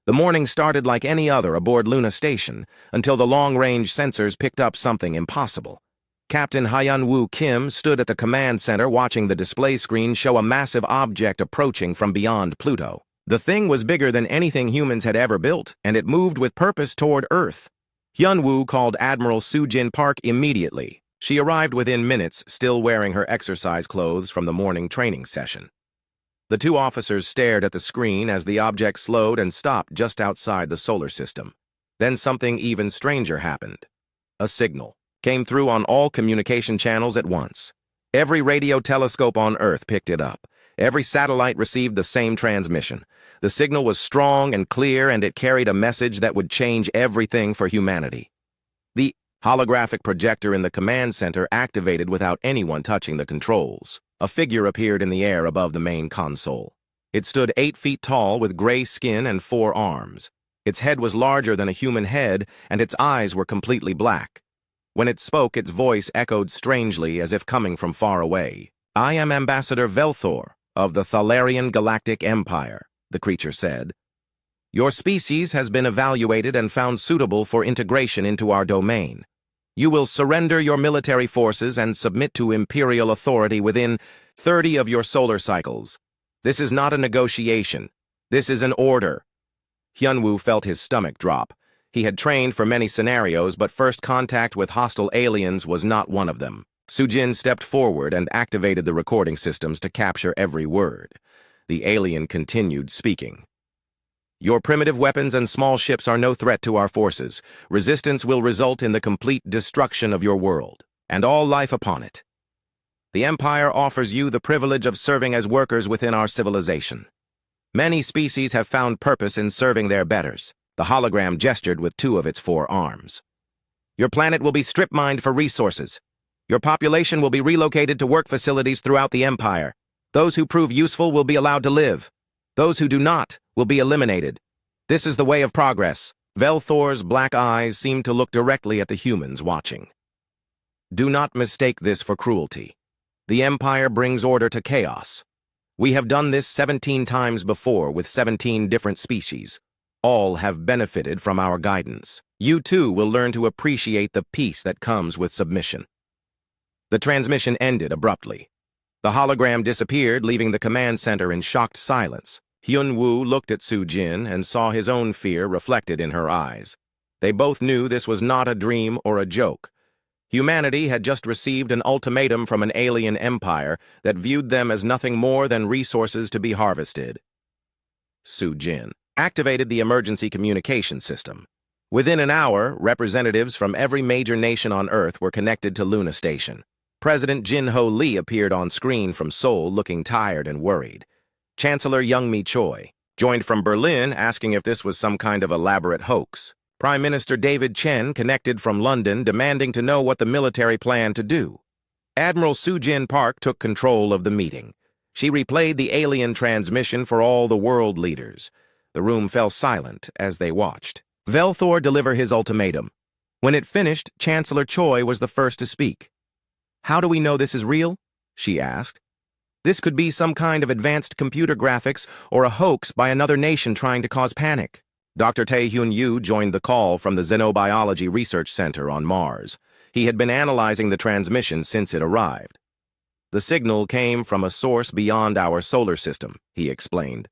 The morning started like any other aboard Luna Station until the long-range sensors picked up something impossible. Captain Hyun-woo Kim stood at the command center watching the display screen show a massive object approaching from beyond Pluto. The thing was bigger than anything humans had ever built, and it moved with purpose toward Earth. Hyun-woo called Admiral Soo-jin Park immediately. She arrived within minutes, still wearing her exercise clothes from the morning training session. The two officers stared at the screen as the object slowed and stopped just outside the solar system. Then something even stranger happened. A signal came through on all communication channels at once. Every radio telescope on Earth picked it up. Every satellite received the same transmission. The signal was strong and clear, and it carried a message that would change everything for humanity. The holographic projector in the command center activated without anyone touching the controls. A figure appeared in the air above the main console. It stood 8 feet tall with gray skin and 4 arms. Its head was larger than a human head, and its eyes were completely black. When it spoke, its voice echoed strangely as if coming from far away. "I am Ambassador Velthor of the Thalarian Galactic Empire," the creature said. "Your species has been evaluated and found suitable for integration into our domain. You will surrender your military forces and submit to imperial authority within 30 of your solar cycles. This is not a negotiation. This is an order." Hyun-woo felt his stomach drop. He had trained for many scenarios, but first contact with hostile aliens was not one of them. Soo-jin stepped forward and activated the recording systems to capture every word. The alien continued speaking. "Your primitive weapons and small ships are no threat to our forces. Resistance will result in the complete destruction of your world, and all life upon it. The Empire offers you the privilege of serving as workers within our civilization. Many species have found purpose in serving their betters." The hologram gestured with 2 of its 4 arms. "Your planet will be strip-mined for resources. Your population will be relocated to work facilities throughout the Empire. Those who prove useful will be allowed to live. Those who do not will be eliminated. This is the way of progress." Velthor's black eyes seemed to look directly at the humans watching. "Do not mistake this for cruelty. The Empire brings order to chaos. We have done this 17 times before with 17 different species. All have benefited from our guidance. You too will learn to appreciate the peace that comes with submission." The transmission ended abruptly. The hologram disappeared, leaving the command center in shocked silence. Hyun-woo looked at Soo-jin and saw his own fear reflected in her eyes. They both knew this was not a dream or a joke. Humanity had just received an ultimatum from an alien empire that viewed them as nothing more than resources to be harvested. Soo-jin activated the emergency communication system. Within an hour, representatives from every major nation on Earth were connected to Luna Station. President Jin-ho Lee appeared on screen from Seoul looking tired and worried. Chancellor Young-mi Choi joined from Berlin asking if this was some kind of elaborate hoax. Prime Minister David Chen connected from London demanding to know what the military planned to do. Admiral Soo-jin Park took control of the meeting. She replayed the alien transmission for all the world leaders. The room fell silent as they watched. Velthor delivered his ultimatum. When it finished, Chancellor Choi was the first to speak. "How do we know this is real?" she asked. "This could be some kind of advanced computer graphics or a hoax by another nation trying to cause panic." Dr. Tae-hyun Yu joined the call from the Xenobiology Research Center on Mars. He had been analyzing the transmission since it arrived. "The signal came from a source beyond our solar system," he explained.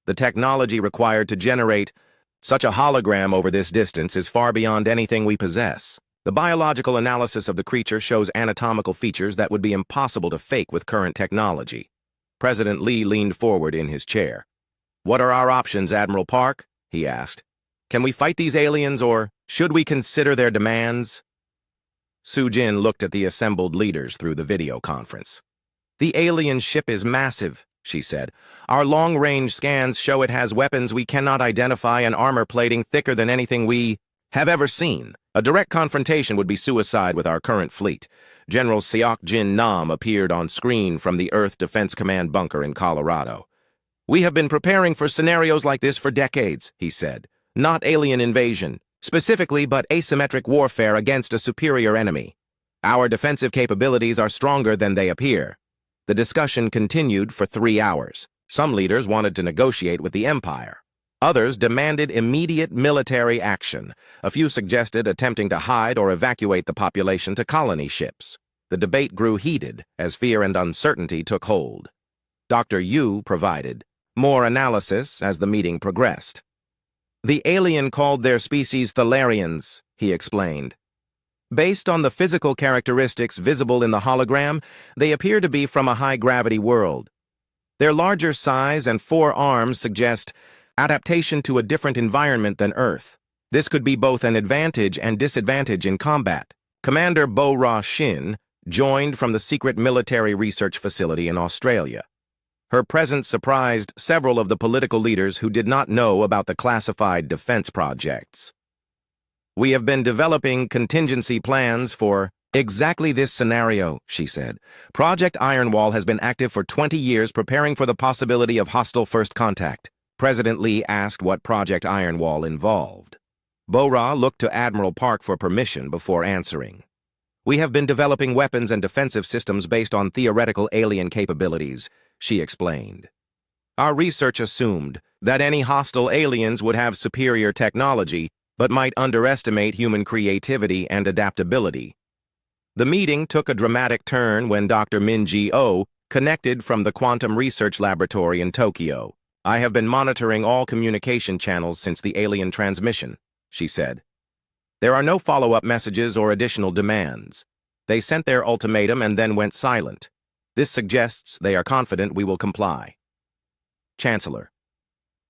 "The technology required to generate such a hologram over this distance is far beyond anything we possess. The biological analysis of the creature shows anatomical features that would be impossible to fake with current technology." President Lee leaned forward in his chair. "What are our options, Admiral Park?" he asked. "Can we fight these aliens, or should we consider their demands?" Soo-jin looked at the assembled leaders through the video conference. "The alien ship is massive," she said. "Our long-range scans show it has weapons we cannot identify and armor plating thicker than anything we have ever seen. A direct confrontation would be suicide with our current fleet." General Seok-jin Nam appeared on screen from the Earth Defense Command bunker in Colorado. "We have been preparing for scenarios like this for decades," he said. "Not alien invasion, specifically, but asymmetric warfare against a superior enemy. Our defensive capabilities are stronger than they appear." The discussion continued for 3 hours. Some leaders wanted to negotiate with the Empire. Others demanded immediate military action. A few suggested attempting to hide or evacuate the population to colony ships. The debate grew heated as fear and uncertainty took hold. Dr. Yu provided more analysis as the meeting progressed. The alien called their species Thalarians, he explained. Based on the physical characteristics visible in the hologram, they appear to be from a high-gravity world. Their larger size and 4 arms suggest adaptation to a different environment than Earth. This could be both an advantage and disadvantage in combat. Commander Bo-Ra Shin joined from the secret military research facility in Australia. Her presence surprised several of the political leaders who did not know about the classified defense projects. We have been developing contingency plans for exactly this scenario, she said. Project Ironwall has been active for 20 years, preparing for the possibility of hostile first contact. President Lee asked what Project Ironwall involved. Bo-Ra looked to Admiral Park for permission before answering. We have been developing weapons and defensive systems based on theoretical alien capabilities, she explained. Our research assumed that any hostile aliens would have superior technology, but might underestimate human creativity and adaptability. The meeting took a dramatic turn when Dr. Min-Ji Oh connected from the Quantum Research Laboratory in Tokyo. I have been monitoring all communication channels since the alien transmission, she said. There are no follow-up messages or additional demands. They sent their ultimatum and then went silent. This suggests they are confident we will comply. Chancellor.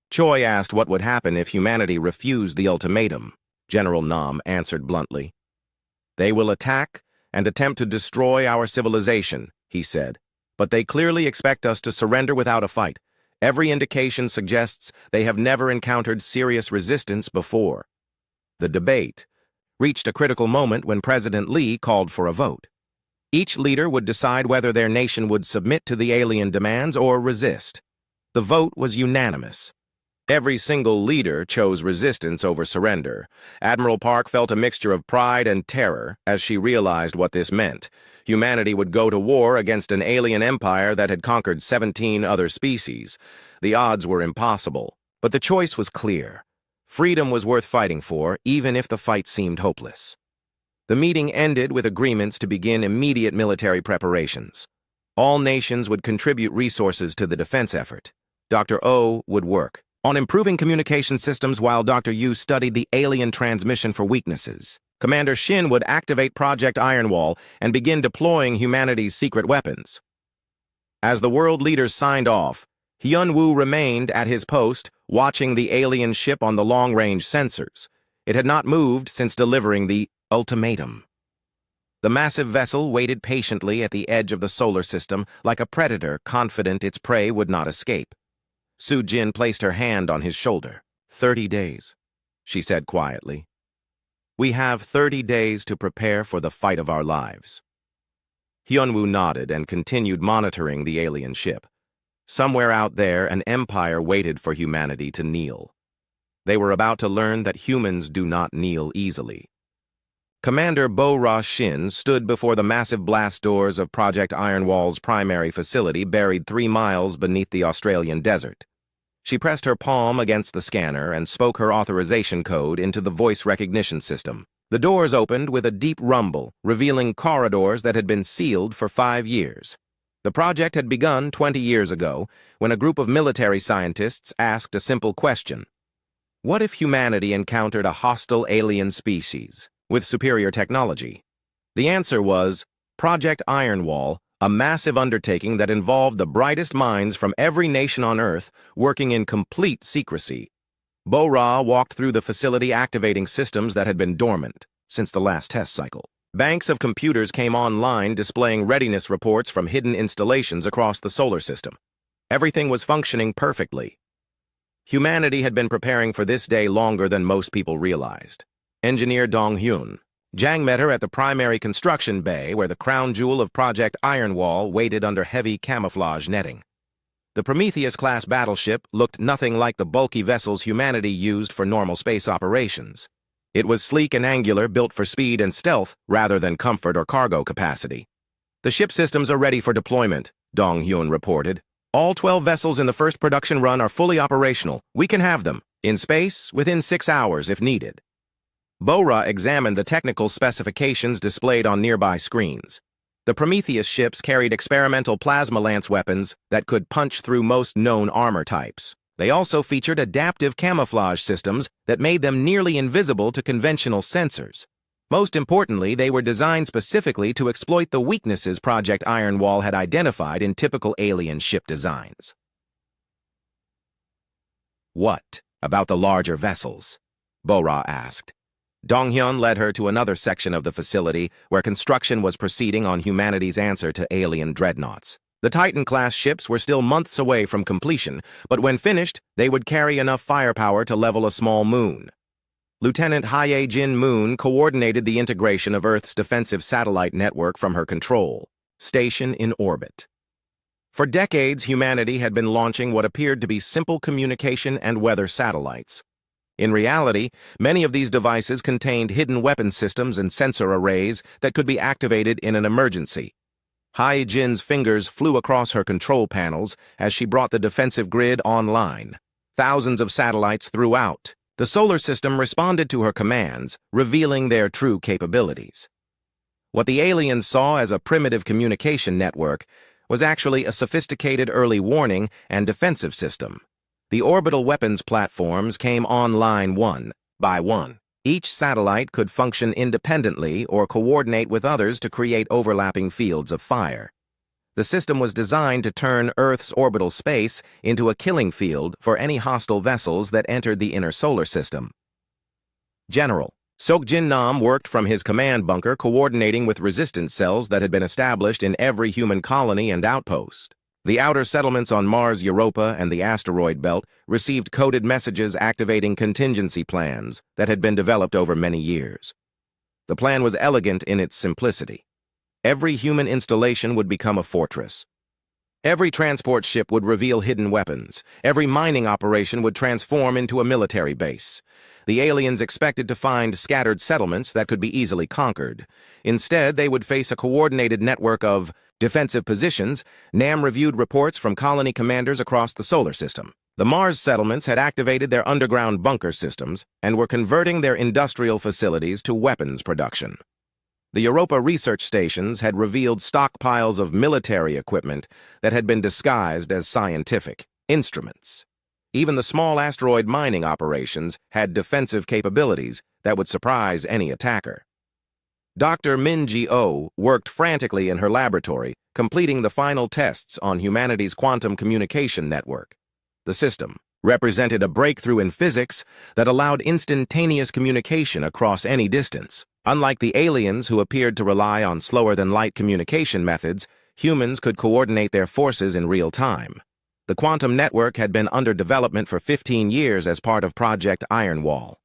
Choi asked what would happen if humanity refused the ultimatum. General Nam answered bluntly. They will attack and attempt to destroy our civilization, he said. But they clearly expect us to surrender without a fight. Every indication suggests they have never encountered serious resistance before. The debate reached a critical moment when President Lee called for a vote. Each leader would decide whether their nation would submit to the alien demands or resist. The vote was unanimous. Every single leader chose resistance over surrender. Admiral Park felt a mixture of pride and terror as she realized what this meant. Humanity would go to war against an alien empire that had conquered 17 other species. The odds were impossible, but the choice was clear. Freedom was worth fighting for, even if the fight seemed hopeless. The meeting ended with agreements to begin immediate military preparations. All nations would contribute resources to the defense effort. Dr. Oh would work on improving communication systems while Dr. Yu studied the alien transmission for weaknesses. Commander Shin would activate Project Ironwall and begin deploying humanity's secret weapons. As the world leaders signed off, Hyun-woo remained at his post, watching the alien ship on the long-range sensors. It had not moved since delivering the ultimatum. The massive vessel waited patiently at the edge of the solar system, like a predator confident its prey would not escape. Su-jin placed her hand on his shoulder. 30 days, she said quietly. We have 30 days to prepare for the fight of our lives. Hyun-woo nodded and continued monitoring the alien ship. Somewhere out there, an empire waited for humanity to kneel. They were about to learn that humans do not kneel easily. Commander Bo-Ra Shin stood before the massive blast doors of Project Ironwall's primary facility buried 3 miles beneath the Australian desert. She pressed her palm against the scanner and spoke her authorization code into the voice recognition system. The doors opened with a deep rumble, revealing corridors that had been sealed for 5 years. The project had begun 20 years ago, when a group of military scientists asked a simple question. What if humanity encountered a hostile alien species with superior technology? The answer was Project Ironwall, a massive undertaking that involved the brightest minds from every nation on Earth working in complete secrecy. Bo-Ra walked through the facility activating systems that had been dormant since the last test cycle. Banks of computers came online displaying readiness reports from hidden installations across the solar system. Everything was functioning perfectly. Humanity had been preparing for this day longer than most people realized. Engineer Dong-hyun. Jang met her at the primary construction bay where the crown jewel of Project Ironwall waited under heavy camouflage netting. The Prometheus-class battleship looked nothing like the bulky vessels humanity used for normal space operations. It was sleek and angular, built for speed and stealth rather than comfort or cargo capacity. The ship systems are ready for deployment, Dong-hyun reported. All 12 vessels in the first production run are fully operational. We can have them. In space, within 6 hours if needed. Bora examined the technical specifications displayed on nearby screens. The Prometheus ships carried experimental plasma lance weapons that could punch through most known armor types. They also featured adaptive camouflage systems that made them nearly invisible to conventional sensors. Most importantly, they were designed specifically to exploit the weaknesses Project Ironwall had identified in typical alien ship designs. What about the larger vessels? Bora asked. Donghyun led her to another section of the facility where construction was proceeding on humanity's answer to alien dreadnoughts. The Titan-class ships were still months away from completion, but when finished, they would carry enough firepower to level a small moon. Lieutenant Hye-jin Moon coordinated the integration of Earth's defensive satellite network from her control station in orbit. For decades, humanity had been launching what appeared to be simple communication and weather satellites. In reality, many of these devices contained hidden weapon systems and sensor arrays that could be activated in an emergency. Hye-jin's fingers flew across her control panels as she brought the defensive grid online. Thousands of satellites throughout. The solar system responded to her commands, revealing their true capabilities. What the aliens saw as a primitive communication network was actually a sophisticated early warning and defensive system. The orbital weapons platforms came online one by one. Each satellite could function independently or coordinate with others to create overlapping fields of fire. The system was designed to turn Earth's orbital space into a killing field for any hostile vessels that entered the inner solar system. General Seokjin Nam worked from his command bunker coordinating with resistance cells that had been established in every human colony and outpost. The outer settlements on Mars, Europa, and the asteroid belt received coded messages activating contingency plans that had been developed over many years. The plan was elegant in its simplicity. Every human installation would become a fortress. Every transport ship would reveal hidden weapons. Every mining operation would transform into a military base. The aliens expected to find scattered settlements that could be easily conquered. Instead, they would face a coordinated network of defensive positions. Nam reviewed reports from colony commanders across the solar system. The Mars settlements had activated their underground bunker systems and were converting their industrial facilities to weapons production. The Europa research stations had revealed stockpiles of military equipment that had been disguised as scientific instruments. Even the small asteroid mining operations had defensive capabilities that would surprise any attacker. Dr. Min-ji-oh worked frantically in her laboratory, completing the final tests on humanity's quantum communication network. The system represented a breakthrough in physics that allowed instantaneous communication across any distance. Unlike the aliens who appeared to rely on slower-than-light communication methods, humans could coordinate their forces in real time. The quantum network had been under development for 15 years as part of Project Ironwall.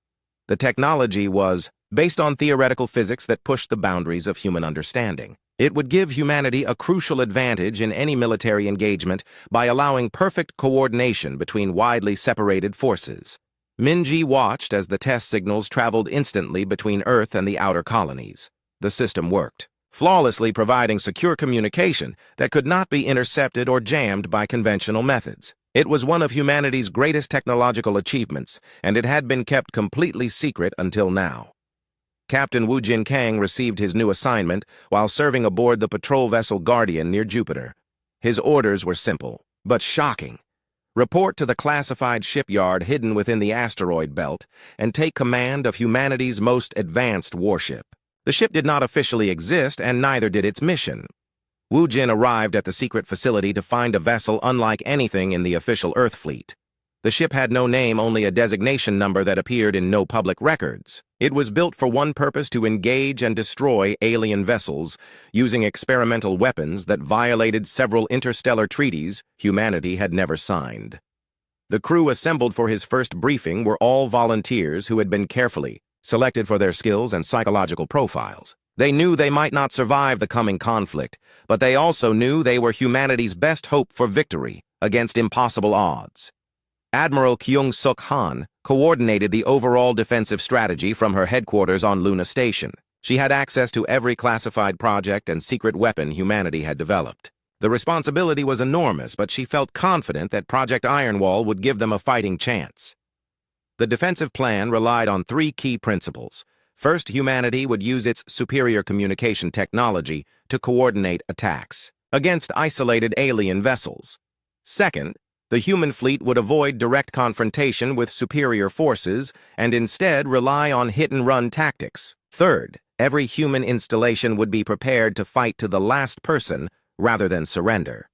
The technology was based on theoretical physics that pushed the boundaries of human understanding. It would give humanity a crucial advantage in any military engagement by allowing perfect coordination between widely separated forces. Minji watched as the test signals traveled instantly between Earth and the outer colonies. The system worked, flawlessly providing secure communication that could not be intercepted or jammed by conventional methods. It was one of humanity's greatest technological achievements, and it had been kept completely secret until now. Captain Woo Jin Kang received his new assignment while serving aboard the patrol vessel Guardian near Jupiter. His orders were simple, but shocking. Report to the classified shipyard hidden within the asteroid belt and take command of humanity's most advanced warship. The ship did not officially exist, and neither did its mission. Woo Jin arrived at the secret facility to find a vessel unlike anything in the official Earth fleet. The ship had no name, only a designation number that appeared in no public records. It was built for one purpose: to engage and destroy alien vessels using experimental weapons that violated several interstellar treaties humanity had never signed. The crew assembled for his first briefing were all volunteers who had been carefully selected for their skills and psychological profiles. They knew they might not survive the coming conflict, but they also knew they were humanity's best hope for victory against impossible odds. Admiral Kyung-suk Han coordinated the overall defensive strategy from her headquarters on Luna Station. She had access to every classified project and secret weapon humanity had developed. The responsibility was enormous, but she felt confident that Project Ironwall would give them a fighting chance. The defensive plan relied on three key principles. First, humanity would use its superior communication technology to coordinate attacks against isolated alien vessels. Second, the human fleet would avoid direct confrontation with superior forces and instead rely on hit-and-run tactics. Third, every human installation would be prepared to fight to the last person rather than surrender.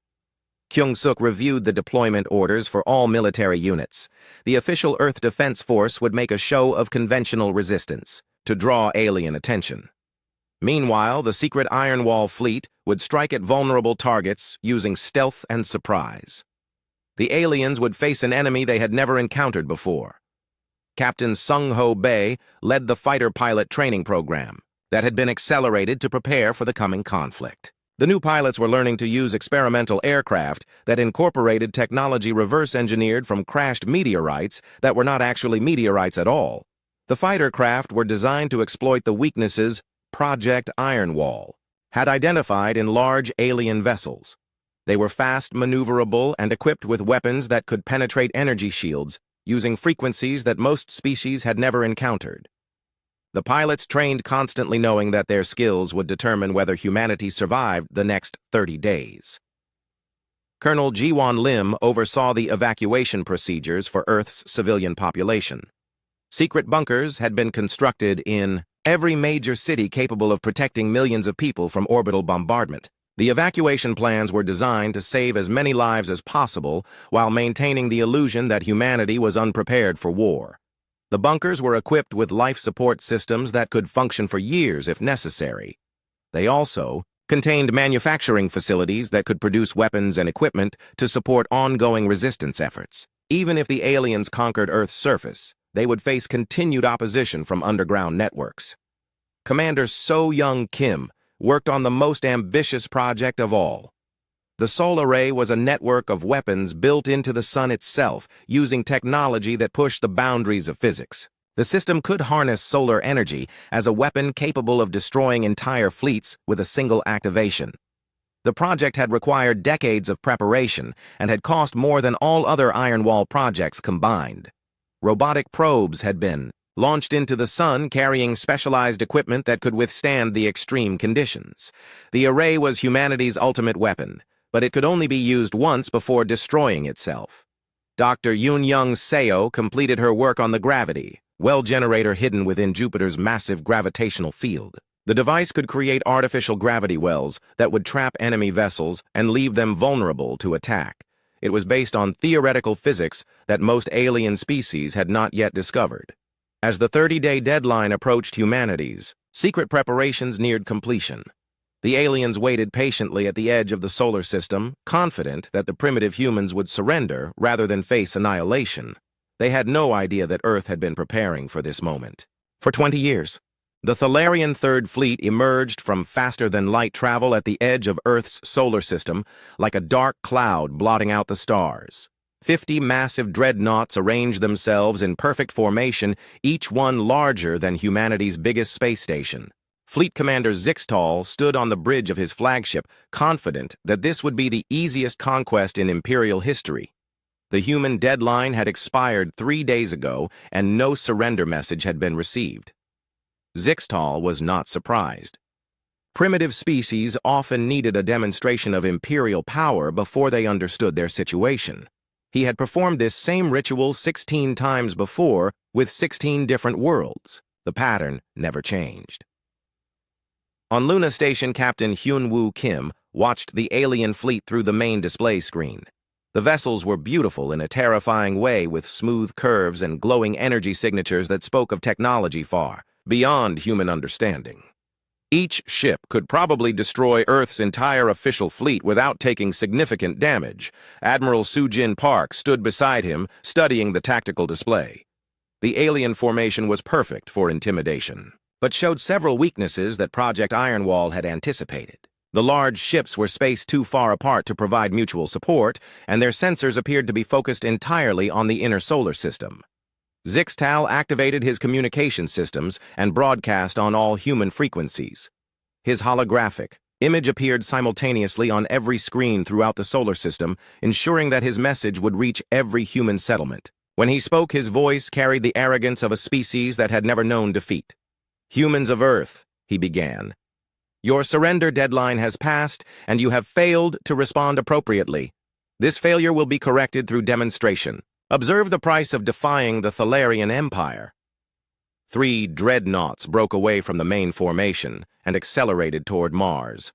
Kyung-suk reviewed the deployment orders for all military units. The official Earth Defense Force would make a show of conventional resistance to draw alien attention. Meanwhile, the secret Iron Wall fleet would strike at vulnerable targets using stealth and surprise. The aliens would face an enemy they had never encountered before. Captain Sung-ho Bae led the fighter pilot training program that had been accelerated to prepare for the coming conflict. The new pilots were learning to use experimental aircraft that incorporated technology reverse-engineered from crashed meteorites that were not actually meteorites at all. The fighter craft were designed to exploit the weaknesses Project Iron Wall had identified in large alien vessels. They were fast, maneuverable, and equipped with weapons that could penetrate energy shields using frequencies that most species had never encountered. The pilots trained constantly knowing that their skills would determine whether humanity survived the next 30 days. Colonel Ji-won Lim oversaw the evacuation procedures for Earth's civilian population. Secret bunkers had been constructed in every major city capable of protecting millions of people from orbital bombardment. The evacuation plans were designed to save as many lives as possible while maintaining the illusion that humanity was unprepared for war. The bunkers were equipped with life support systems that could function for years if necessary. They also contained manufacturing facilities that could produce weapons and equipment to support ongoing resistance efforts. Even if the aliens conquered Earth's surface, they would face continued opposition from underground networks. Commander So-young Kim worked on the most ambitious project of all. The Sol Array was a network of weapons built into the sun itself, using technology that pushed the boundaries of physics. The system could harness solar energy as a weapon capable of destroying entire fleets with a single activation. The project had required decades of preparation and had cost more than all other Iron Wall projects combined. Robotic probes had been launched into the sun carrying specialized equipment that could withstand the extreme conditions. The array was humanity's ultimate weapon, but it could only be used once before destroying itself. Dr. Yoon-young Seo completed her work on the gravity well generator hidden within Jupiter's massive gravitational field. The device could create artificial gravity wells that would trap enemy vessels and leave them vulnerable to attack. It was based on theoretical physics that most alien species had not yet discovered. As the 30-day deadline approached humanity's, secret preparations neared completion. The aliens waited patiently at the edge of the solar system, confident that the primitive humans would surrender rather than face annihilation. They had no idea that Earth had been preparing for this moment. For 20 years, the Thalarian Third Fleet emerged from faster-than-light travel at the edge of Earth's solar system like a dark cloud blotting out the stars. 50 massive dreadnoughts arranged themselves in perfect formation, each one larger than humanity's biggest space station. Fleet Commander Zixtal stood on the bridge of his flagship, confident that this would be the easiest conquest in Imperial history. The human deadline had expired 3 days ago, and no surrender message had been received. Zixtal was not surprised. Primitive species often needed a demonstration of imperial power before they understood their situation. He had performed this same ritual 16 times before with 16 different worlds. The pattern never changed. On Luna Station, Captain Hyun-woo Kim watched the alien fleet through the main display screen. The vessels were beautiful in a terrifying way with smooth curves and glowing energy signatures that spoke of technology far beyond human understanding. Each ship could probably destroy Earth's entire official fleet without taking significant damage. Admiral Soo-jin Park stood beside him, studying the tactical display. The alien formation was perfect for intimidation, but showed several weaknesses that Project Iron Wall had anticipated. The large ships were spaced too far apart to provide mutual support, and their sensors appeared to be focused entirely on the inner solar system. Zixtal activated his communication systems and broadcast on all human frequencies. His holographic image appeared simultaneously on every screen throughout the solar system, ensuring that his message would reach every human settlement. When he spoke, his voice carried the arrogance of a species that had never known defeat. "Humans of Earth," he began. "Your surrender deadline has passed, and you have failed to respond appropriately. This failure will be corrected through demonstration. Observe the price of defying the Thalarian Empire." 3 dreadnoughts broke away from the main formation and accelerated toward Mars.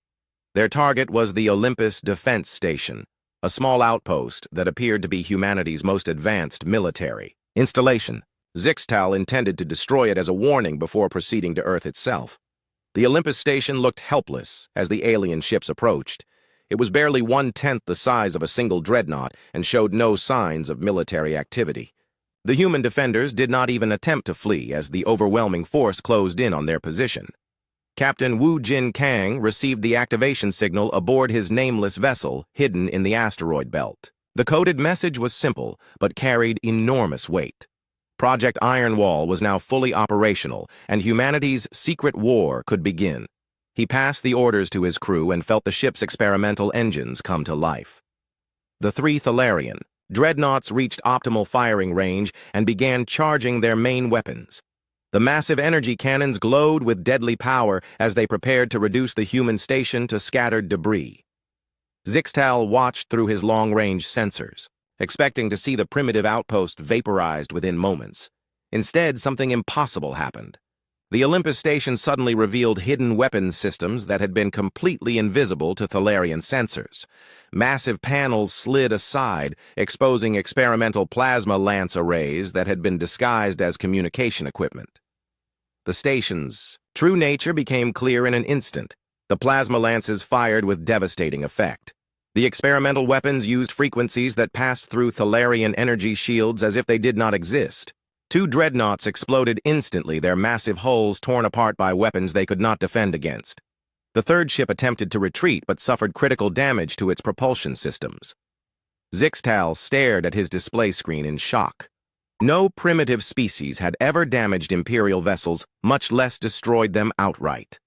Their target was the Olympus Defense Station, a small outpost that appeared to be humanity's most advanced military installation. Zixtal intended to destroy it as a warning before proceeding to Earth itself. The Olympus Station looked helpless as the alien ships approached. It was barely 1/10 the size of a single dreadnought and showed no signs of military activity. The human defenders did not even attempt to flee as the overwhelming force closed in on their position. Captain Wu Jin Kang received the activation signal aboard his nameless vessel hidden in the asteroid belt. The coded message was simple, but carried enormous weight. Project Iron Wall was now fully operational, and humanity's secret war could begin. He passed the orders to his crew and felt the ship's experimental engines come to life. The 3 Thalarian dreadnoughts reached optimal firing range and began charging their main weapons. The massive energy cannons glowed with deadly power as they prepared to reduce the human station to scattered debris. Zixtal watched through his long-range sensors, expecting to see the primitive outpost vaporized within moments. Instead, something impossible happened. The Olympus Station suddenly revealed hidden weapons systems that had been completely invisible to Thalarian sensors. Massive panels slid aside, exposing experimental plasma lance arrays that had been disguised as communication equipment. The station's true nature became clear in an instant. The plasma lances fired with devastating effect. The experimental weapons used frequencies that passed through Thalarian energy shields as if they did not exist. 2 dreadnoughts exploded instantly, their massive hulls torn apart by weapons they could not defend against. The 3rd ship attempted to retreat but suffered critical damage to its propulsion systems. Zixtal stared at his display screen in shock. No primitive species had ever damaged Imperial vessels, much less destroyed them outright.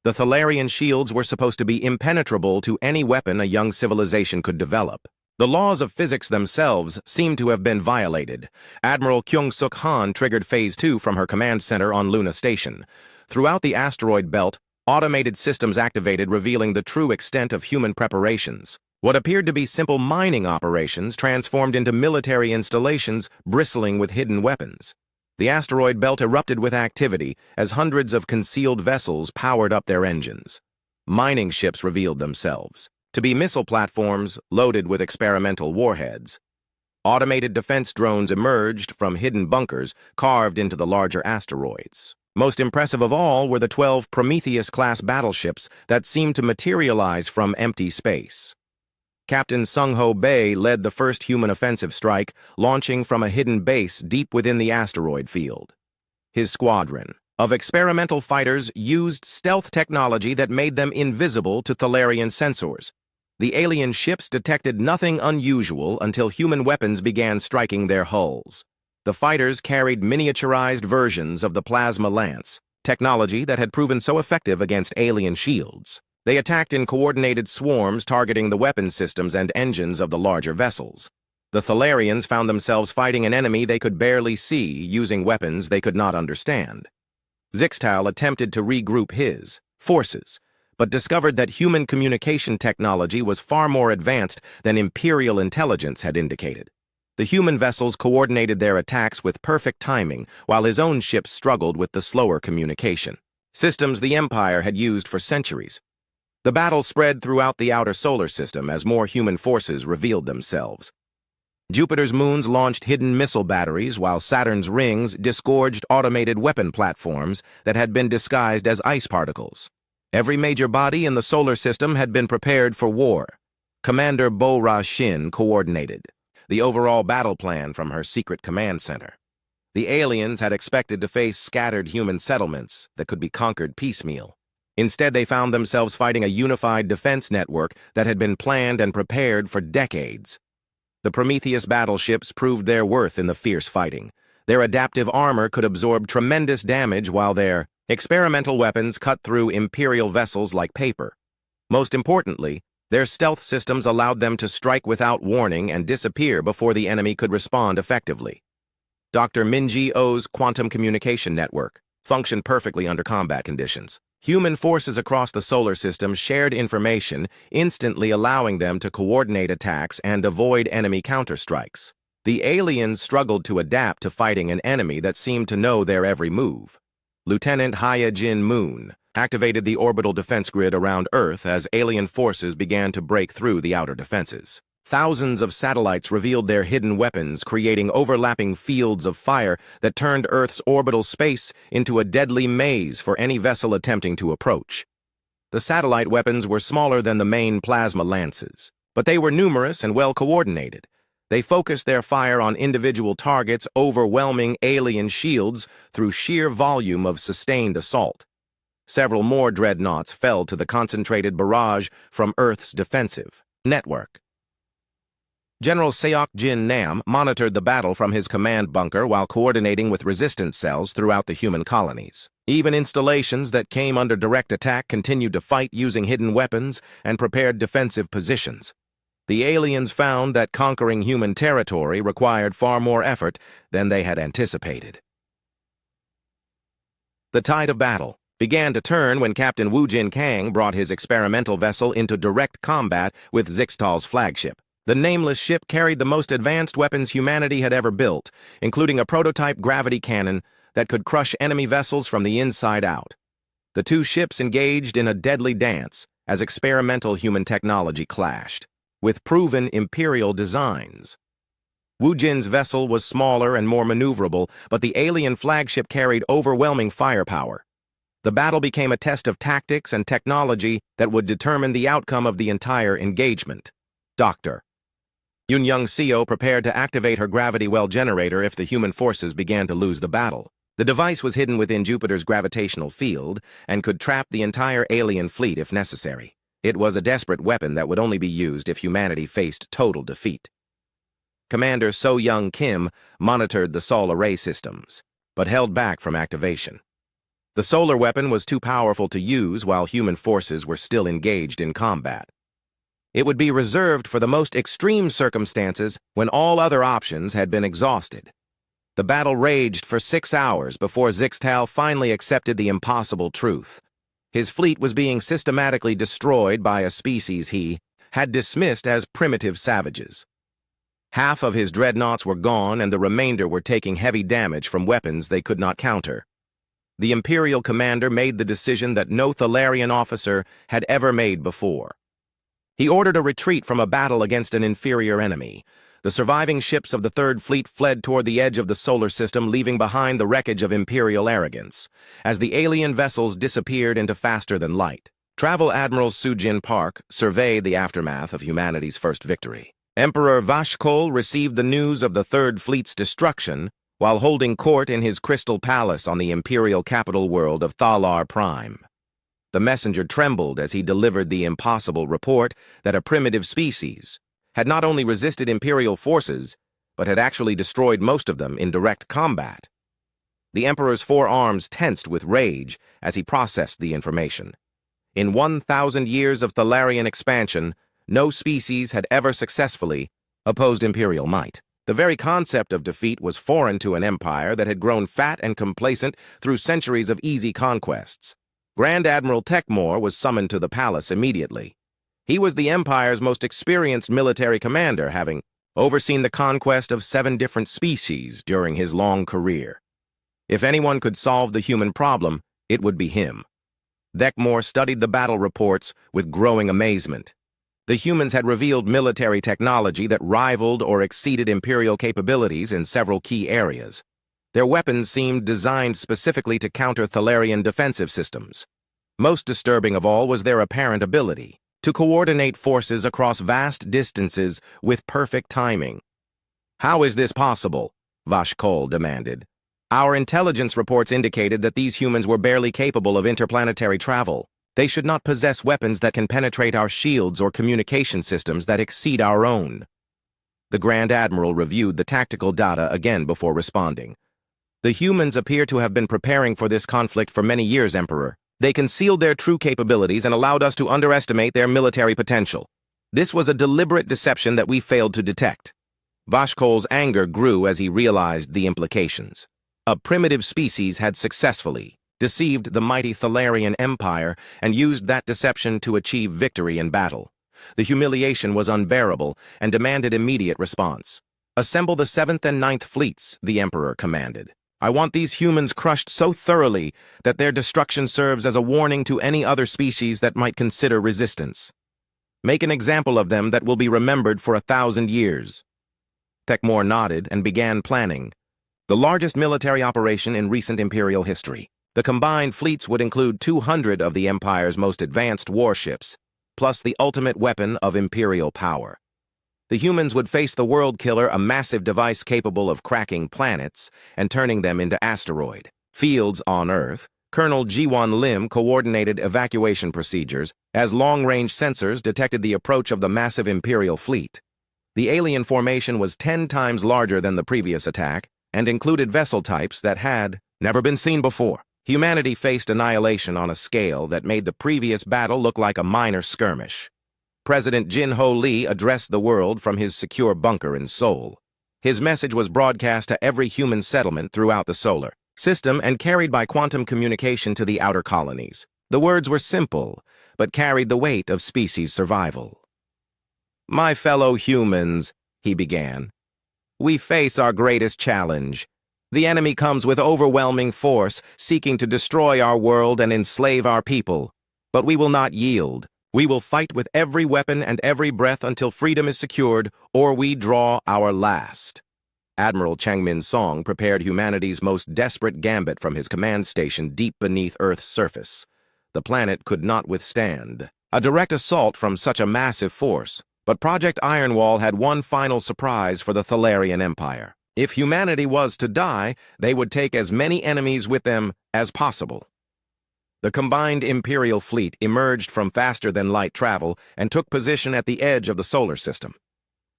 The Thalarian shields were supposed to be impenetrable to any weapon a young civilization could develop. The laws of physics themselves seemed to have been violated. Admiral Kyung-Suk Han triggered Phase 2 from her command center on Luna Station. Throughout the asteroid belt, automated systems activated, revealing the true extent of human preparations. What appeared to be simple mining operations transformed into military installations bristling with hidden weapons. The asteroid belt erupted with activity as hundreds of concealed vessels powered up their engines. Mining ships revealed themselves to be missile platforms loaded with experimental warheads. Automated defense drones emerged from hidden bunkers carved into the larger asteroids. Most impressive of all were the 12 Prometheus-class battleships that seemed to materialize from empty space. Captain Sung-Ho Bae led the first human offensive strike, launching from a hidden base deep within the asteroid field. His squadron of experimental fighters used stealth technology that made them invisible to Thalarian sensors. The alien ships detected nothing unusual until human weapons began striking their hulls. The fighters carried miniaturized versions of the plasma lance, technology that had proven so effective against alien shields. They attacked in coordinated swarms, targeting the weapon systems and engines of the larger vessels. The Thalarians found themselves fighting an enemy they could barely see, using weapons they could not understand. Zixtal attempted to regroup his forces, but discovered that human communication technology was far more advanced than Imperial intelligence had indicated. The human vessels coordinated their attacks with perfect timing, while his own ships struggled with the slower communication systems the Empire had used for centuries. The battle spread throughout the outer solar system as more human forces revealed themselves. Jupiter's moons launched hidden missile batteries, while Saturn's rings disgorged automated weapon platforms that had been disguised as ice particles. Every major body in the solar system had been prepared for war. Commander Bo-Ra Shin coordinated the overall battle plan from her secret command center. The aliens had expected to face scattered human settlements that could be conquered piecemeal. Instead, they found themselves fighting a unified defense network that had been planned and prepared for decades. The Prometheus battleships proved their worth in the fierce fighting. Their adaptive armor could absorb tremendous damage, while their experimental weapons cut through Imperial vessels like paper. Most importantly, their stealth systems allowed them to strike without warning and disappear before the enemy could respond effectively. Dr. Minji O's quantum communication network functioned perfectly under combat conditions. Human forces across the solar system shared information, instantly allowing them to coordinate attacks and avoid enemy counterstrikes. The aliens struggled to adapt to fighting an enemy that seemed to know their every move. Lieutenant Hya-Jin Moon activated the orbital defense grid around Earth as alien forces began to break through the outer defenses. Thousands of satellites revealed their hidden weapons, creating overlapping fields of fire that turned Earth's orbital space into a deadly maze for any vessel attempting to approach. The satellite weapons were smaller than the main plasma lances, but they were numerous and well coordinated. They focused their fire on individual targets, overwhelming alien shields through sheer volume of sustained assault. Several more dreadnoughts fell to the concentrated barrage from Earth's defensive network. General Seok Jin Nam monitored the battle from his command bunker while coordinating with resistance cells throughout the human colonies. Even installations that came under direct attack continued to fight using hidden weapons and prepared defensive positions. The aliens found that conquering human territory required far more effort than they had anticipated. The tide of battle began to turn when Captain Wu Jin Kang brought his experimental vessel into direct combat with Zixtal's flagship. The nameless ship carried the most advanced weapons humanity had ever built, including a prototype gravity cannon that could crush enemy vessels from the inside out. The two ships engaged in a deadly dance as experimental human technology clashed with proven Imperial designs. Wu Jin's vessel was smaller and more maneuverable, but the alien flagship carried overwhelming firepower. The battle became a test of tactics and technology that would determine the outcome of the entire engagement. Dr. Yun Young Seo prepared to activate her gravity well generator if the human forces began to lose the battle. The device was hidden within Jupiter's gravitational field and could trap the entire alien fleet if necessary. It was a desperate weapon that would only be used if humanity faced total defeat. Commander So Young Kim monitored the Sol array systems, but held back from activation. The solar weapon was too powerful to use while human forces were still engaged in combat. It would be reserved for the most extreme circumstances when all other options had been exhausted. The battle raged for 6 hours before Zixtal finally accepted the impossible truth. His fleet was being systematically destroyed by a species he had dismissed as primitive savages. Half of his dreadnoughts were gone and the remainder were taking heavy damage from weapons they could not counter. The Imperial commander made the decision that no Thalarian officer had ever made before. He ordered a retreat from a battle against an inferior enemy. The surviving ships of the Third Fleet fled toward the edge of the solar system, leaving behind the wreckage of Imperial arrogance, as the alien vessels disappeared into faster-than-light. Travel Admiral Sujin Park surveyed the aftermath of humanity's first victory. Emperor Vashkol received the news of the Third Fleet's destruction while holding court in his crystal palace on the imperial capital world of Thalar Prime. The messenger trembled as he delivered the impossible report that a primitive species had not only resisted Imperial forces, but had actually destroyed most of them in direct combat. The Emperor's forearms tensed with rage as he processed the information. In 1,000 years of Thalarian expansion, no species had ever successfully opposed Imperial might. The very concept of defeat was foreign to an empire that had grown fat and complacent through centuries of easy conquests. Grand Admiral Techmore was summoned to the palace immediately. He was the Empire's most experienced military commander, having overseen the conquest of 7 different species during his long career. If anyone could solve the human problem, it would be him. Techmore studied the battle reports with growing amazement. The humans had revealed military technology that rivaled or exceeded Imperial capabilities in several key areas. Their weapons seemed designed specifically to counter Thalarian defensive systems. Most disturbing of all was their apparent ability to coordinate forces across vast distances with perfect timing. "How is this possible?" Vashkol demanded. "Our intelligence reports indicated that these humans were barely capable of interplanetary travel. They should not possess weapons that can penetrate our shields or communication systems that exceed our own." The Grand Admiral reviewed the tactical data again before responding. "The humans appear to have been preparing for this conflict for many years, Emperor. They concealed their true capabilities and allowed us to underestimate their military potential. This was a deliberate deception that we failed to detect." Vashkol's anger grew as he realized the implications. A primitive species had successfully deceived the mighty Thalarian Empire and used that deception to achieve victory in battle. The humiliation was unbearable and demanded immediate response. "Assemble the 7th and 9th fleets," the Emperor commanded. "I want these humans crushed so thoroughly that their destruction serves as a warning to any other species that might consider resistance. Make an example of them that will be remembered for 1,000 years." Thekmor nodded and began planning. The largest military operation in recent Imperial history. The combined fleets would include 200 of the Empire's most advanced warships, plus the ultimate weapon of Imperial power. The humans would face the World Killer, a massive device capable of cracking planets and turning them into asteroid fields on Earth. Colonel Jiwan Lim coordinated evacuation procedures as long-range sensors detected the approach of the massive Imperial fleet. The alien formation was 10 times larger than the previous attack and included vessel types that had never been seen before. Humanity faced annihilation on a scale that made the previous battle look like a minor skirmish. President Jin Ho Lee addressed the world from his secure bunker in Seoul. His message was broadcast to every human settlement throughout the solar system and carried by quantum communication to the outer colonies. The words were simple, but carried the weight of species survival. "My fellow humans," he began, "we face our greatest challenge. The enemy comes with overwhelming force, seeking to destroy our world and enslave our people. But we will not yield. We will fight with every weapon and every breath until freedom is secured, or we draw our last." Admiral Changmin Song prepared humanity's most desperate gambit from his command station deep beneath Earth's surface. The planet could not withstand a direct assault from such a massive force, but Project Ironwall had one final surprise for the Thalarian Empire. If humanity was to die, they would take as many enemies with them as possible. The combined Imperial fleet emerged from faster-than-light travel and took position at the edge of the solar system.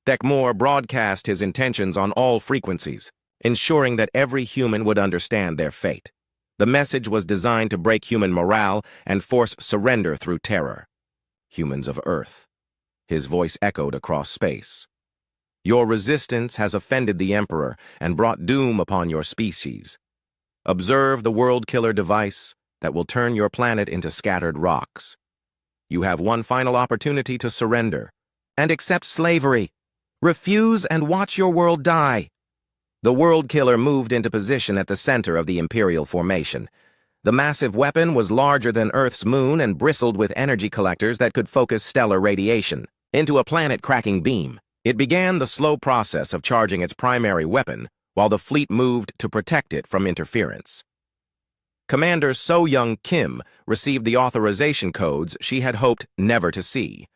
Thekmor broadcast his intentions on all frequencies, ensuring that every human would understand their fate. The message was designed to break human morale and force surrender through terror. "Humans of Earth." His voice echoed across space. "Your resistance has offended the Emperor and brought doom upon your species. Observe the World Killer device that will turn your planet into scattered rocks. You have one final opportunity to surrender and accept slavery. Refuse and watch your world die." The World Killer moved into position at the center of the Imperial formation. The massive weapon was larger than Earth's moon and bristled with energy collectors that could focus stellar radiation into a planet-cracking beam. It began the slow process of charging its primary weapon while the fleet moved to protect it from interference. Commander So-Young Kim received the authorization codes she had hoped never to see.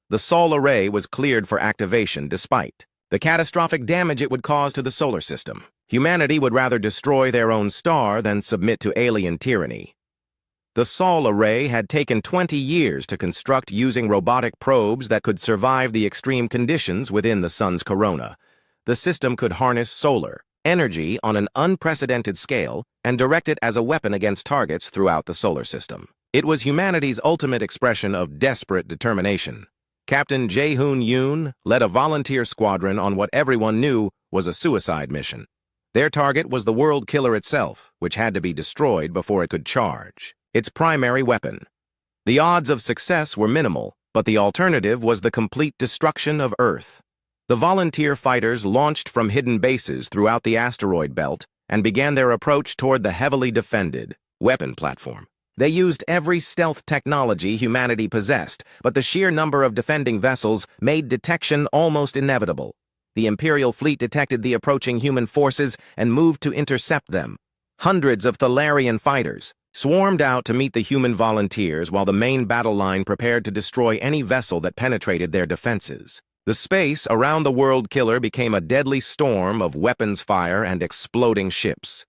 The Sol array was cleared for activation despite the catastrophic damage it would cause to the solar system. Humanity would rather destroy their own star than submit to alien tyranny. The Sol array had taken 20 years to construct using robotic probes that could survive the extreme conditions within the sun's corona. The system could harness solar energy on an unprecedented scale and direct it as a weapon against targets throughout the solar system. It was humanity's ultimate expression of desperate determination. Captain Jae-hoon Yoon led a volunteer squadron on what everyone knew was a suicide mission. Their target was the World Killer itself, which had to be destroyed before it could charge its primary weapon. The odds of success were minimal, but the alternative was the complete destruction of Earth. The volunteer fighters launched from hidden bases throughout the asteroid belt and began their approach toward the heavily defended weapon platform. They used every stealth technology humanity possessed, but the sheer number of defending vessels made detection almost inevitable. The Imperial fleet detected the approaching human forces and moved to intercept them. Hundreds of Thalarian fighters swarmed out to meet the human volunteers while the main battle line prepared to destroy any vessel that penetrated their defenses. The space around the World Killer became a deadly storm of weapons fire and exploding ships.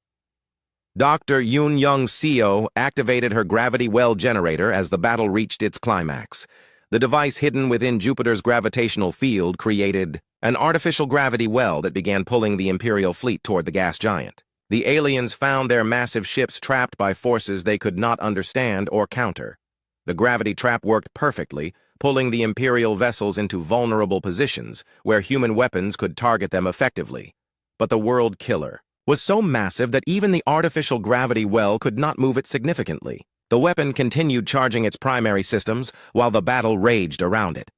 Dr. Yoon Young Seo activated her gravity well generator as the battle reached its climax. The device hidden within Jupiter's gravitational field created an artificial gravity well that began pulling the Imperial fleet toward the gas giant. The aliens found their massive ships trapped by forces they could not understand or counter. The gravity trap worked perfectly, pulling the Imperial vessels into vulnerable positions where human weapons could target them effectively. But the World Killer was so massive that even the artificial gravity well could not move it significantly. The weapon continued charging its primary systems while the battle raged around it.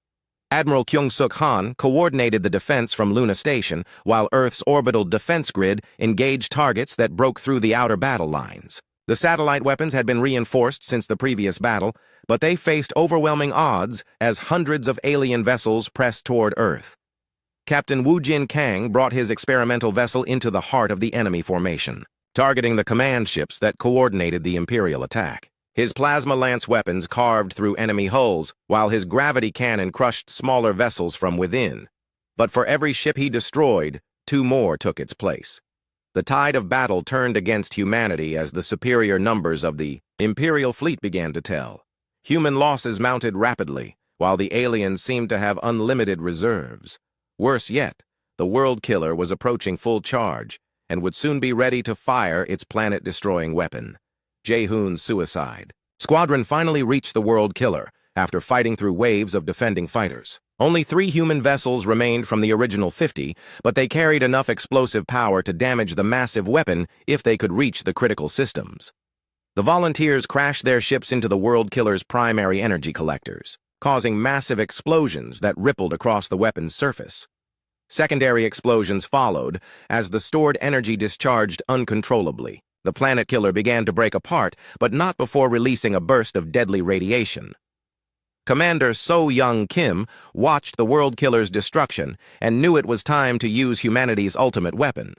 Admiral Kyung-Suk Han coordinated the defense from Luna Station, while Earth's orbital defense grid engaged targets that broke through the outer battle lines. The satellite weapons had been reinforced since the previous battle, but they faced overwhelming odds as hundreds of alien vessels pressed toward Earth. Captain Wu Jin Kang brought his experimental vessel into the heart of the enemy formation, targeting the command ships that coordinated the Imperial attack. His plasma lance weapons carved through enemy hulls, while his gravity cannon crushed smaller vessels from within. But for every ship he destroyed, 2 more took its place. The tide of battle turned against humanity as the superior numbers of the Imperial fleet began to tell. Human losses mounted rapidly, while the aliens seemed to have unlimited reserves. Worse yet, the World Killer was approaching full charge and would soon be ready to fire its planet-destroying weapon. Jae-hoon's suicide. Squadron finally reached the World Killer after fighting through waves of defending fighters. Only 3 human vessels remained from the original 50, but they carried enough explosive power to damage the massive weapon if they could reach the critical systems. The volunteers crashed their ships into the World Killer's primary energy collectors, causing massive explosions that rippled across the weapon's surface. Secondary explosions followed as the stored energy discharged uncontrollably. The planet killer began to break apart, but not before releasing a burst of deadly radiation. Commander So Young Kim watched the World Killer's destruction and knew it was time to use humanity's ultimate weapon.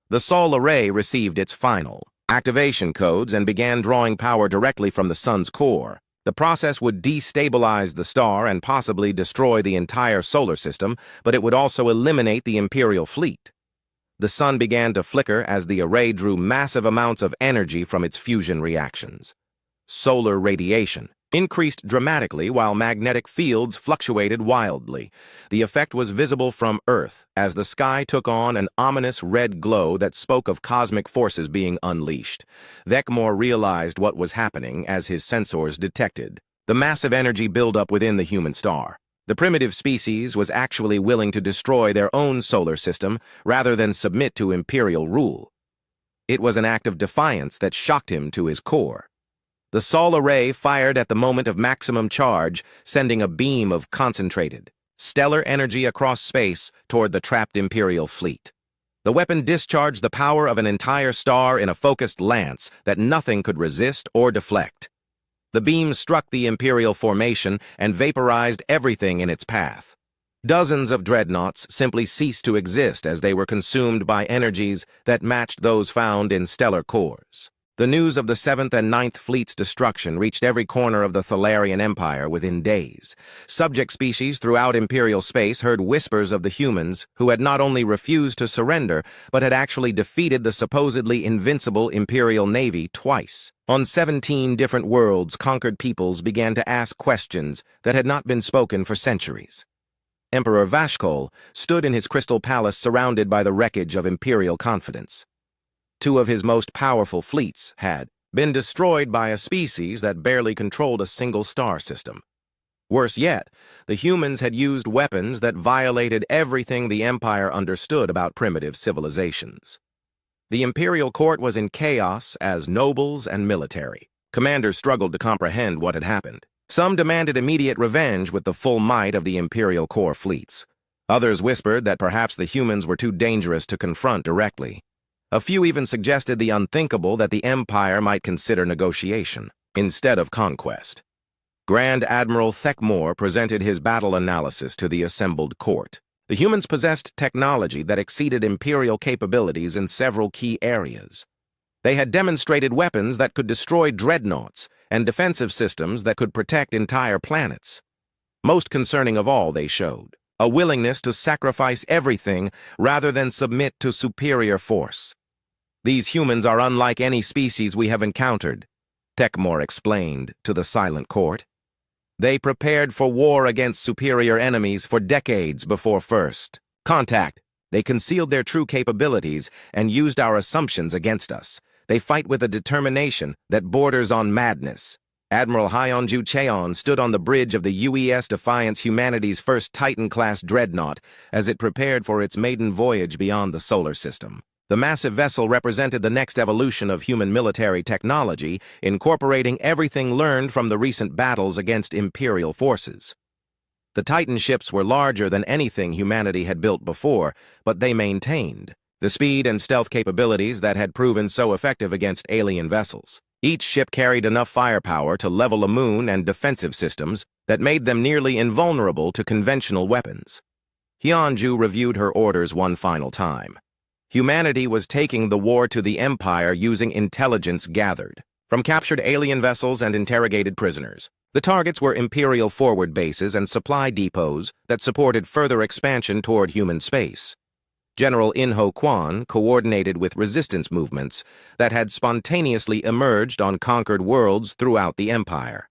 The Sol Array received its final activation codes and began drawing power directly from the sun's core. The process would destabilize the star and possibly destroy the entire solar system, but it would also eliminate the Imperial fleet. The sun began to flicker as the array drew massive amounts of energy from its fusion reactions. Solar radiation increased dramatically while magnetic fields fluctuated wildly. The effect was visible from Earth as the sky took on an ominous red glow that spoke of cosmic forces being unleashed. Vecmore realized what was happening as his sensors detected the massive energy buildup within the human star. The primitive species was actually willing to destroy their own solar system rather than submit to Imperial rule. It was an act of defiance that shocked him to his core. The Sol Array fired at the moment of maximum charge, sending a beam of concentrated, stellar energy across space toward the trapped Imperial fleet. The weapon discharged the power of an entire star in a focused lance that nothing could resist or deflect. The beam struck the Imperial formation and vaporized everything in its path. Dozens of dreadnoughts simply ceased to exist as they were consumed by energies that matched those found in stellar cores. The news of the 7th and 9th Fleet's destruction reached every corner of the Thalarian Empire within days. Subject species throughout Imperial space heard whispers of the humans who had not only refused to surrender, but had actually defeated the supposedly invincible Imperial Navy twice. On 17 different worlds, conquered peoples began to ask questions that had not been spoken for centuries. Emperor Vashkol stood in his crystal palace surrounded by the wreckage of Imperial confidence. 2 of his most powerful fleets had been destroyed by a species that barely controlled a single star system. Worse yet, the humans had used weapons that violated everything the Empire understood about primitive civilizations. The Imperial court was in chaos as nobles and military. Commanders struggled to comprehend what had happened. Some demanded immediate revenge with the full might of the Imperial core fleets. Others whispered that perhaps the humans were too dangerous to confront directly. A few even suggested the unthinkable that the Empire might consider negotiation instead of conquest. Grand Admiral Thekmore presented his battle analysis to the assembled court. The humans possessed technology that exceeded Imperial capabilities in several key areas. They had demonstrated weapons that could destroy dreadnoughts and defensive systems that could protect entire planets. Most concerning of all, they showed a willingness to sacrifice everything rather than submit to superior force. These humans are unlike any species we have encountered, Thekmore explained to the silent court. They prepared for war against superior enemies for decades before first contact. They concealed their true capabilities and used our assumptions against us. They fight with a determination that borders on madness. Admiral Hyunju Cheon stood on the bridge of the UES Defiance, humanity's first Titan-class dreadnought, as it prepared for its maiden voyage beyond the solar system. The massive vessel represented the next evolution of human military technology, incorporating everything learned from the recent battles against Imperial forces. The Titan ships were larger than anything humanity had built before, but they maintained the speed and stealth capabilities that had proven so effective against alien vessels. Each ship carried enough firepower to level a moon and defensive systems that made them nearly invulnerable to conventional weapons. Hyunju reviewed her orders one final time. Humanity was taking the war to the Empire using intelligence gathered from captured alien vessels and interrogated prisoners. The targets were Imperial forward bases and supply depots that supported further expansion toward human space. General In-ho Kwan coordinated with resistance movements that had spontaneously emerged on conquered worlds throughout the Empire.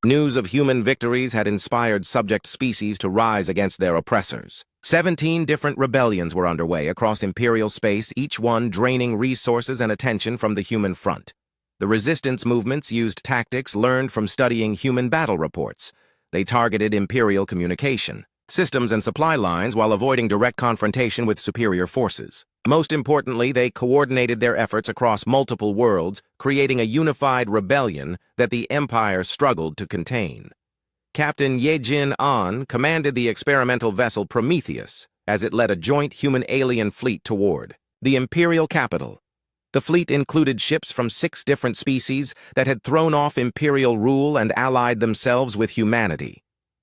News of human victories had inspired subject species to rise against their oppressors. 17 different rebellions were underway across Imperial space, each one draining resources and attention from the human front. The resistance movements used tactics learned from studying human battle reports. They targeted Imperial communication systems and supply lines while avoiding direct confrontation with superior forces. Most importantly, they coordinated their efforts across multiple worlds, creating a unified rebellion that the Empire struggled to contain. Captain Yejin An commanded the experimental vessel Prometheus as it led a joint human-alien fleet toward the Imperial capital. The fleet included ships from 6 different species that had thrown off Imperial rule and allied themselves with humanity.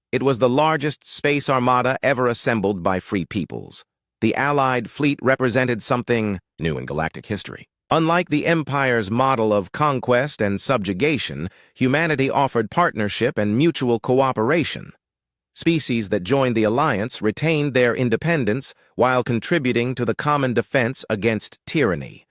It was the largest space armada ever assembled by free peoples. The Allied fleet represented something new in galactic history. Unlike the Empire's model of conquest and subjugation, humanity offered partnership and mutual cooperation. Species that joined the Alliance retained their independence while contributing to the common defense against tyranny.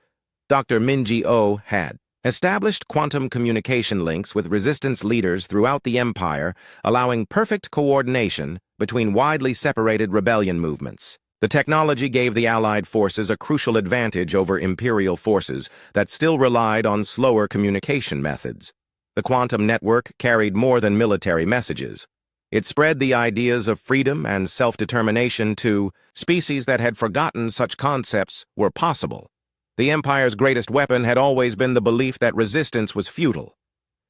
Dr. Minji-Oh had established quantum communication links with resistance leaders throughout the Empire, allowing perfect coordination between widely separated rebellion movements. The technology gave the Allied forces a crucial advantage over Imperial forces that still relied on slower communication methods. The quantum network carried more than military messages. It spread the ideas of freedom and self-determination to species that had forgotten such concepts were possible. The Empire's greatest weapon had always been the belief that resistance was futile.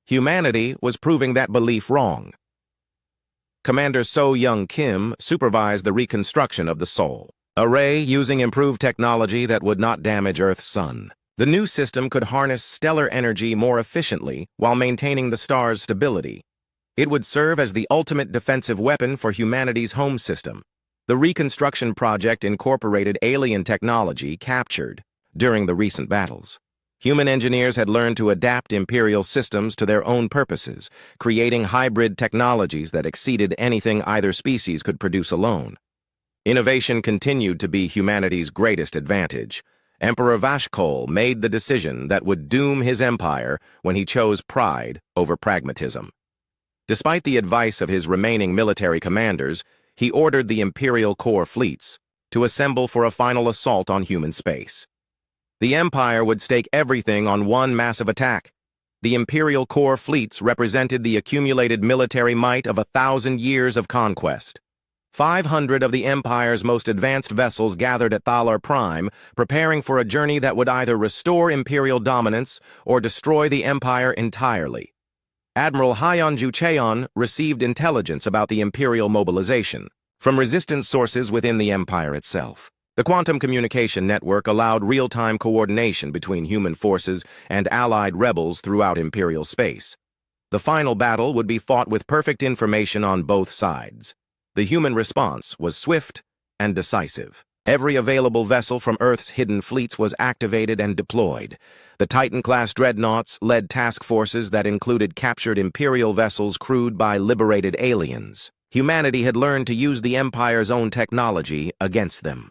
Humanity was proving that belief wrong. Commander So Young Kim supervised the reconstruction of the Sol array using improved technology that would not damage Earth's sun. The new system could harness stellar energy more efficiently while maintaining the star's stability. It would serve as the ultimate defensive weapon for humanity's home system. The reconstruction project incorporated alien technology captured during the recent battles. Human engineers had learned to adapt Imperial systems to their own purposes, creating hybrid technologies that exceeded anything either species could produce alone. Innovation continued to be humanity's greatest advantage. Emperor Vashkol made the decision that would doom his empire when he chose pride over pragmatism. Despite the advice of his remaining military commanders, he ordered the Imperial core fleets to assemble for a final assault on human space. The Empire would stake everything on one massive attack. The Imperial core fleets represented the accumulated military might of 1,000 years of conquest. 500 of the Empire's most advanced vessels gathered at Thalar Prime, preparing for a journey that would either restore Imperial dominance or destroy the Empire entirely. Admiral Hyunju Cheon received intelligence about the Imperial mobilization from resistance sources within the Empire itself. The quantum communication network allowed real-time coordination between human forces and allied rebels throughout Imperial space. The final battle would be fought with perfect information on both sides. The human response was swift and decisive. Every available vessel from Earth's hidden fleets was activated and deployed. The Titan-class dreadnoughts led task forces that included captured Imperial vessels crewed by liberated aliens. Humanity had learned to use the Empire's own technology against them.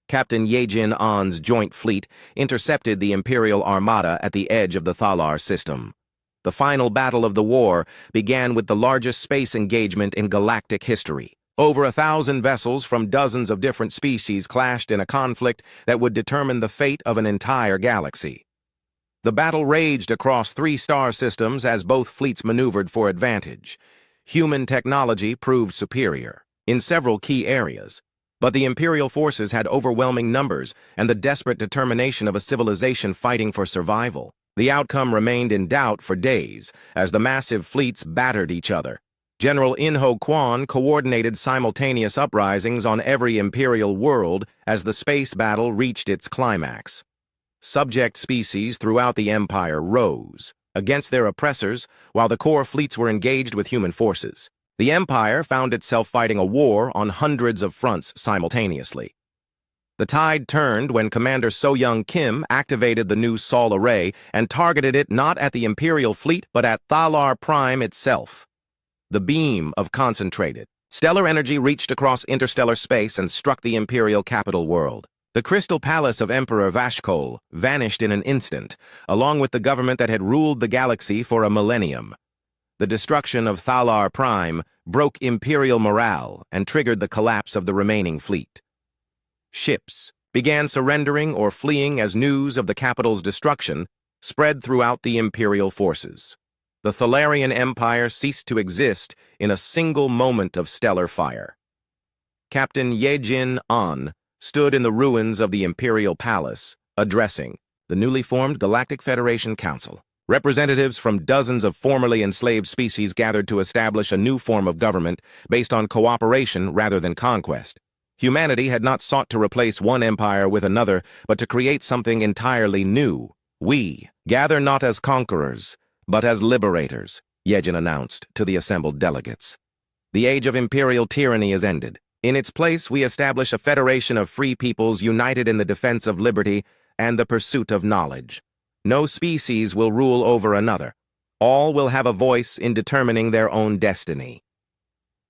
Captain Yejin An's joint fleet intercepted the Imperial Armada at the edge of the Thalar system. The final battle of the war began with the largest space engagement in galactic history. Over 1,000 vessels from dozens of different species clashed in a conflict that would determine the fate of an entire galaxy. The battle raged across 3 star systems as both fleets maneuvered for advantage. Human technology proved superior in several key areas, but the Imperial forces had overwhelming numbers and the desperate determination of a civilization fighting for survival. The outcome remained in doubt for days as the massive fleets battered each other. General In-Ho Quan coordinated simultaneous uprisings on every Imperial world as the space battle reached its climax. Subject species throughout the Empire rose against their oppressors while the core fleets were engaged with human forces. The Empire found itself fighting a war on hundreds of fronts simultaneously. The tide turned when Commander So-Young Kim activated the new Sol Array and targeted it not at the Imperial fleet but at Thalar Prime itself. The beam of concentrated stellar energy reached across interstellar space and struck the Imperial capital world. The crystal palace of Emperor Vashkol vanished in an instant, along with the government that had ruled the galaxy for a millennium. The destruction of Thalar Prime broke Imperial morale and triggered the collapse of the remaining fleet. Ships began surrendering or fleeing as news of the capital's destruction spread throughout the Imperial forces. The Thalarian Empire ceased to exist in a single moment of stellar fire. Captain Yejin An stood in the ruins of the Imperial Palace, addressing the newly formed Galactic Federation Council. Representatives from dozens of formerly enslaved species gathered to establish a new form of government based on cooperation rather than conquest. Humanity had not sought to replace one empire with another, but to create something entirely new. We gather not as conquerors, but as liberators, Yejin announced to the assembled delegates. The age of imperial tyranny is ended. In its place, we establish a federation of free peoples united in the defense of liberty and the pursuit of knowledge. No species will rule over another. All will have a voice in determining their own destiny.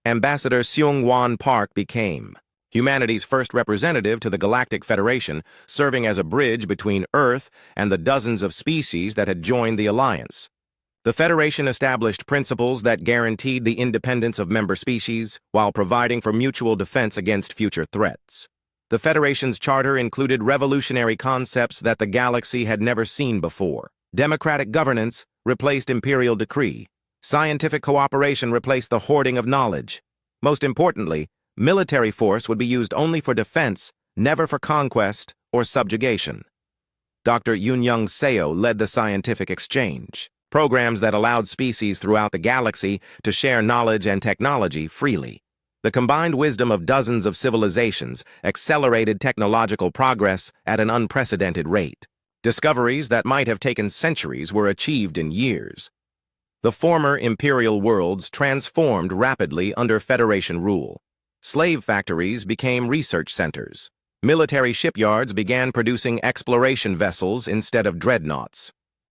Ambassador Seung-Wan Park became humanity's first representative to the Galactic Federation, serving as a bridge between Earth and the dozens of species that had joined the alliance. The Federation established principles that guaranteed the independence of member species while providing for mutual defense against future threats. The Federation's charter included revolutionary concepts that the galaxy had never seen before. Democratic governance replaced imperial decree. Scientific cooperation replaced the hoarding of knowledge. Most importantly, military force would be used only for defense, never for conquest or subjugation. Dr. Yoon-Young Seo led the scientific exchange, programs that allowed species throughout the galaxy to share knowledge and technology freely. The combined wisdom of dozens of civilizations accelerated technological progress at an unprecedented rate. Discoveries that might have taken centuries were achieved in years. The former imperial worlds transformed rapidly under Federation rule. Slave factories became research centers. Military shipyards began producing exploration vessels instead of dreadnoughts.